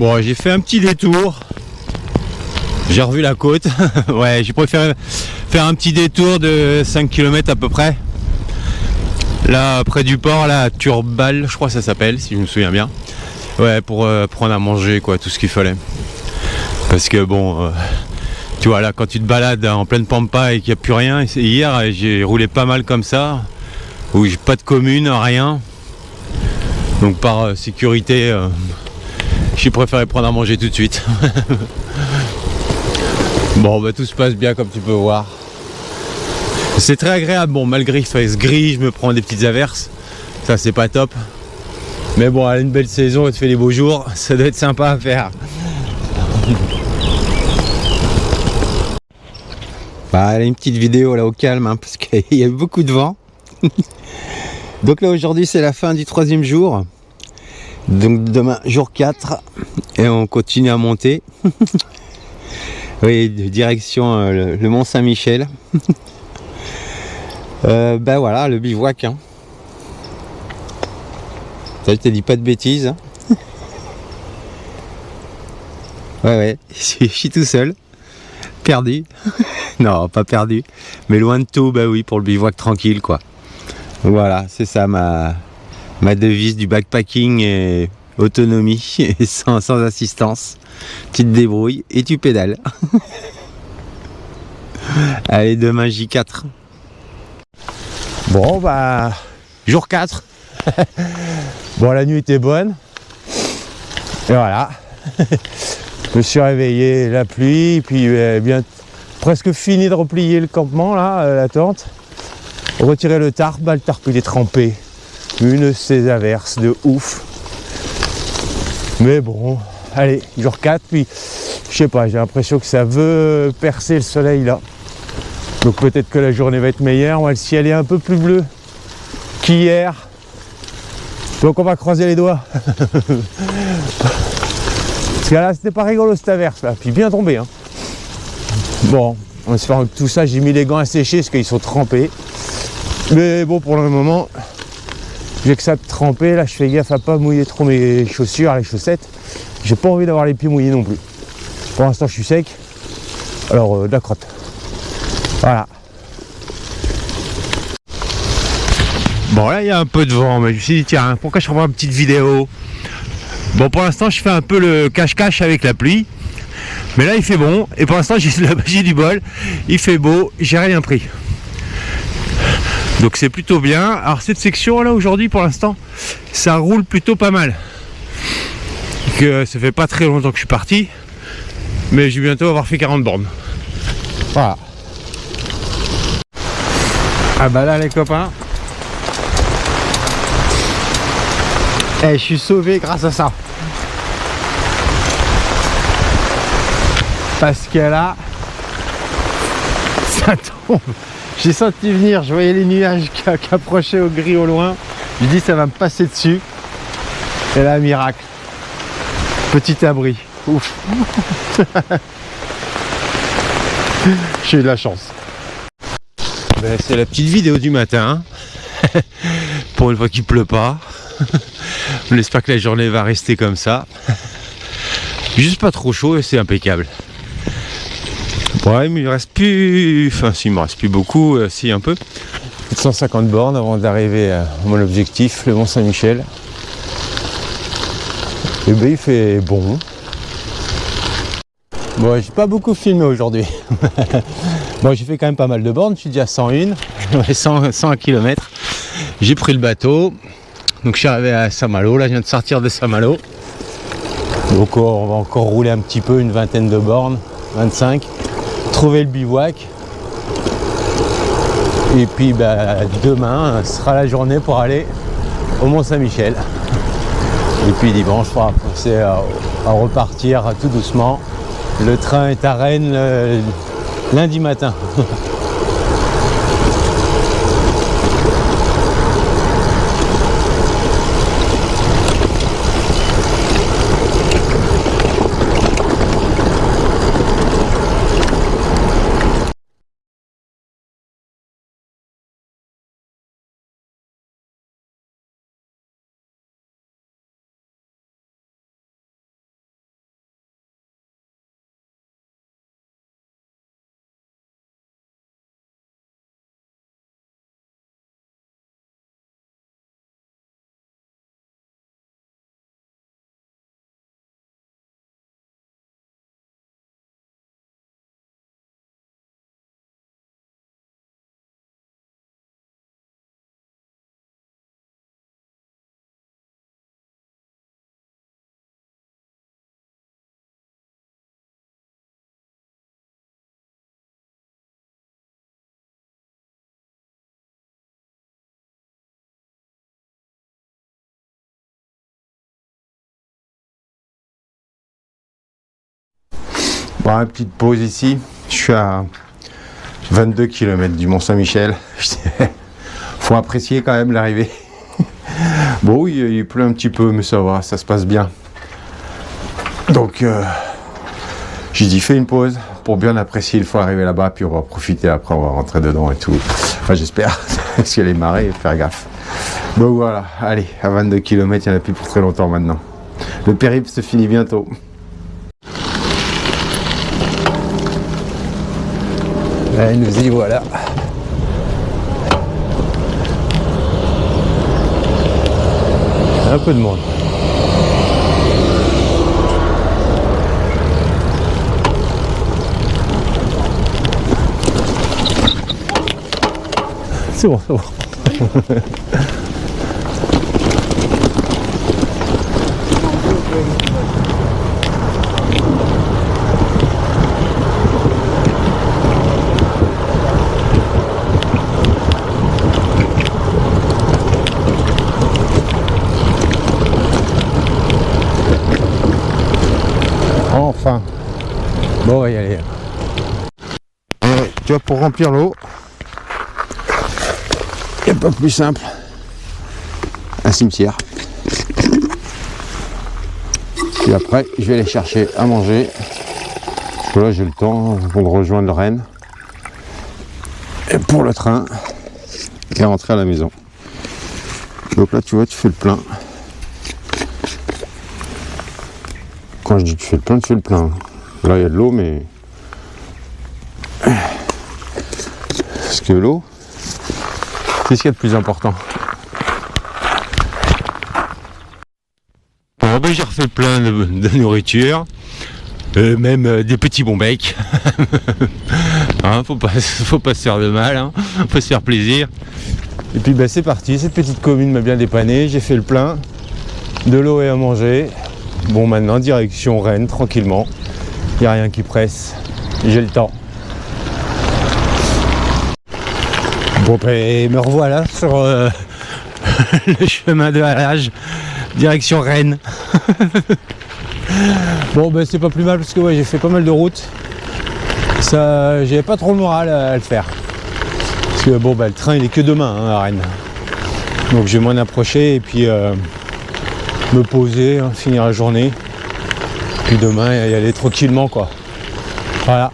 Bon, j'ai fait un petit détour. J'ai revu la côte. Ouais, j'ai préféré faire un petit détour de 5 km à peu près. Là, près du port, là, à Turbal, je crois que ça s'appelle, si je me souviens bien. Ouais, pour prendre à manger, quoi, tout ce qu'il fallait. Parce que bon, tu vois, là, quand tu te balades en pleine pampa et qu'il n'y a plus rien, hier, j'ai roulé pas mal comme ça, où j'ai pas de commune, rien. Donc par sécurité, j'ai préféré prendre à manger tout de suite. Bon, bah tout se passe bien comme tu peux voir. C'est très agréable, bon, malgré qu'il fasse gris, je me prends des petites averses. Ça, c'est pas top. Mais bon, elle a une belle saison, elle te fait des beaux jours, ça doit être sympa à faire. Bah, elle a une petite vidéo là au calme, hein, parce qu'il y a eu beaucoup de vent. Donc là, aujourd'hui, c'est la fin du 3e jour. Donc demain, jour 4, et on continue à monter. Oui, direction le Mont Saint-Michel. Ben voilà, le bivouac. Hein. Ça, je te dis pas de bêtises. Hein. Ouais, je suis tout seul. Perdu. Non, pas perdu. Mais loin de tout, bah oui, pour le bivouac tranquille, quoi. Voilà, c'est ça ma devise du backpacking et autonomie et sans assistance. Tu te débrouilles et tu pédales. Allez, demain J4. Bon, bah, jour 4. Bon, la nuit était bonne. Et voilà. Je me suis réveillé, la pluie, puis bien presque fini de replier le campement, là, la tente. Retirer le tarp, bah, le tarp il est trempé. Une de ces averses de ouf. Mais bon, allez, jour 4, puis je sais pas, j'ai l'impression que ça veut percer le soleil là. Donc peut-être que la journée va être meilleure. Ouais, le ciel est un peu plus bleu qu'hier. Donc on va croiser les doigts. Parce que là, c'était pas rigolo cette averse là, puis bien tombé. Hein. Bon, en espérant que tout ça, j'ai mis les gants à sécher parce qu'ils sont trempés. Mais bon, pour le moment, j'ai que ça de tremper. Là, je fais gaffe à pas mouiller trop mes chaussures, les chaussettes. J'ai pas envie d'avoir les pieds mouillés non plus. Pour l'instant, je suis sec. Alors, de la crotte. Voilà. Bon, là, il y a un peu de vent, mais je me suis dit, tiens, pourquoi je ferais pas une petite vidéo? Bon, pour l'instant, je fais un peu le cache-cache avec la pluie. Mais là, il fait bon. Et pour l'instant, j'ai du bol. Il fait beau. J'ai rien pris. Donc, c'est plutôt bien. Alors, cette section, là, aujourd'hui, pour l'instant, ça roule plutôt pas mal. Que ça fait pas très longtemps que je suis parti. Mais je vais bientôt avoir fait 40 bornes. Voilà. Ah bah là, les copains. Eh, je suis sauvé grâce à ça. Parce que là, ça tombe. J'ai senti venir, je voyais les nuages qui approchaient au gris au loin. Je dis ça va me passer dessus. Et là, miracle. Petit abri. Ouf. J'ai eu de la chance. Ben, c'est la petite vidéo du matin. Pour une fois qu'il pleut pas. On espère que la journée va rester comme ça. Juste pas trop chaud et c'est impeccable. Ouais, mais il me reste plus. Enfin, s'il me reste plus beaucoup, si un peu. Plus de 150 bornes avant d'arriver à mon objectif, le Mont Saint-Michel. Et ben il fait bon. Bon, j'ai pas beaucoup filmé aujourd'hui. Bon, j'ai fait quand même pas mal de bornes. Je suis déjà à 101, 100 km. J'ai pris le bateau. Donc je suis arrivé à Saint-Malo, là je viens de sortir de Saint-Malo. Donc on va encore rouler un petit peu, une vingtaine de bornes, 25. Trouver le bivouac. Et puis bah, demain sera la journée pour aller au Mont Saint-Michel. Et puis dimanche, il faudra penser à repartir tout doucement. Le train est à Rennes lundi matin. Bon, une petite pause ici. Je suis à 22 km du Mont-Saint-Michel. Faut apprécier quand même l'arrivée. Bon, oui, il pleut un petit peu, mais ça va, ça se passe bien. Donc, j'ai dit, fais une pause pour bien apprécier une fois arrivé là-bas, puis on va profiter après, on va rentrer dedans et tout. Enfin, j'espère, parce qu'il y a les marées, faire gaffe. Donc voilà, allez, à 22 km, il n'y en a plus pour très longtemps maintenant. Le périple se finit bientôt. Et nous y voilà. Un peu de monde. C'est bon, c'est bon. Enfin, bon, on va y aller. Tu vois, pour remplir l'eau, il n'y a pas plus simple. Un cimetière. Puis après, je vais aller chercher à manger. Parce que là, j'ai le temps pour rejoindre Rennes. Et pour le train. Et rentrer à la maison. Donc là, tu vois, tu fais le plein. Quand je dis que tu fais le plein, tu fais le plein. Là, il y a de l'eau, mais... Parce que l'eau, c'est ce qu'il y a de plus important. Bon, ben, j'ai refait plein de nourriture. Même des petits bons becs. Hein, faut pas se faire de mal, hein. Faut se faire plaisir. Et puis ben, c'est parti, cette petite commune m'a bien dépanné, j'ai fait le plein. De l'eau et à manger. Bon, maintenant, direction Rennes, tranquillement. Il n'y a rien qui presse. J'ai le temps. Bon, ben, me revoilà sur le chemin de halage, direction Rennes. Bon, ben, c'est pas plus mal parce que ouais, j'ai fait pas mal de routes. Ça, j'avais pas trop le moral à le faire. Parce que bon, ben, le train, il est que demain, hein, à Rennes. Donc, je vais m'en approcher et puis... me poser, hein, finir la journée, puis demain y aller tranquillement quoi. Voilà.